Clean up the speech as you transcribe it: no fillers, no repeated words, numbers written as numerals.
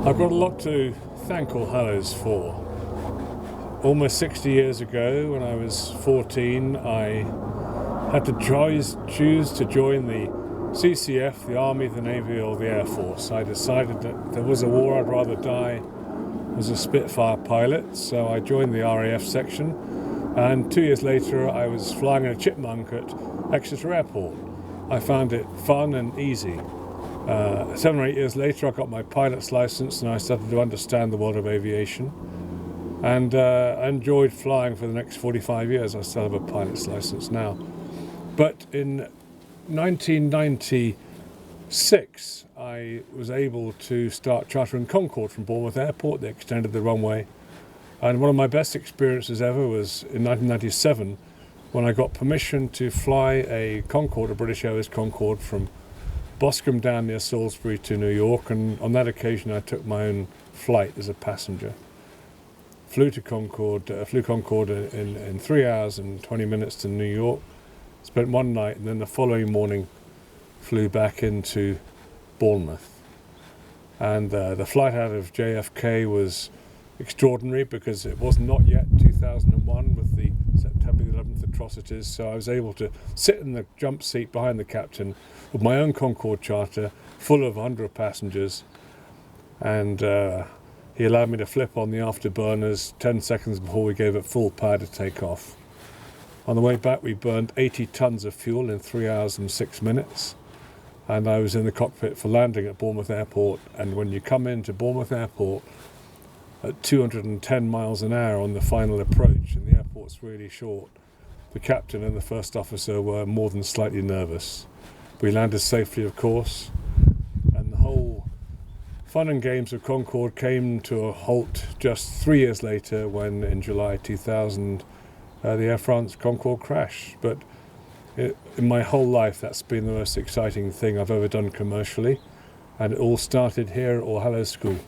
I've got a lot to thank All Hallows for. Almost 60 years ago, when I was 14, I had to choose to join the CCF, the Army, the Navy, or the Air Force. I decided that there was a war I'd rather die as a Spitfire pilot, so I joined the RAF section. And 2 years later, I was flying in a Chipmunk at Exeter Airport. I found it fun and easy. 7 or 8 years later, I got my pilot's license and I started to understand the world of aviation. And I enjoyed flying for the next 45 years. I still have a pilot's license now. But in 1996, I was able to start chartering Concorde from Bournemouth Airport. They extended the runway. And one of my best experiences ever was in 1997 when I got permission to fly a Concorde, a British Airways Concorde, from Boscombe Down near Salisbury to New York, and on that occasion I took my own flight as a passenger. Flew Concorde in 3 hours and 20 minutes to New York, spent one night, and then the following morning flew back into Bournemouth. And the flight out of JFK was extraordinary because it was not yet 2001 with the September 11th atrocities, so I was able to sit in the jump seat behind the captain with my own Concorde charter full of 100 passengers, and he allowed me to flip on the afterburners 10 seconds before we gave it full power to take off. On the way back we burned 80 tons of fuel in 3 hours and 6 minutes, and I was in the cockpit for landing at Bournemouth Airport. And when you come into Bournemouth Airport at 210 miles an hour on the final approach, and the airport's really short, the captain and the first officer were more than slightly nervous. We landed safely, of course, and the whole fun and games of Concorde came to a halt just 3 years later when, in July 2000, the Air France Concorde crashed. But in my whole life, that's been the most exciting thing I've ever done commercially, and it all started here at All Hallows School.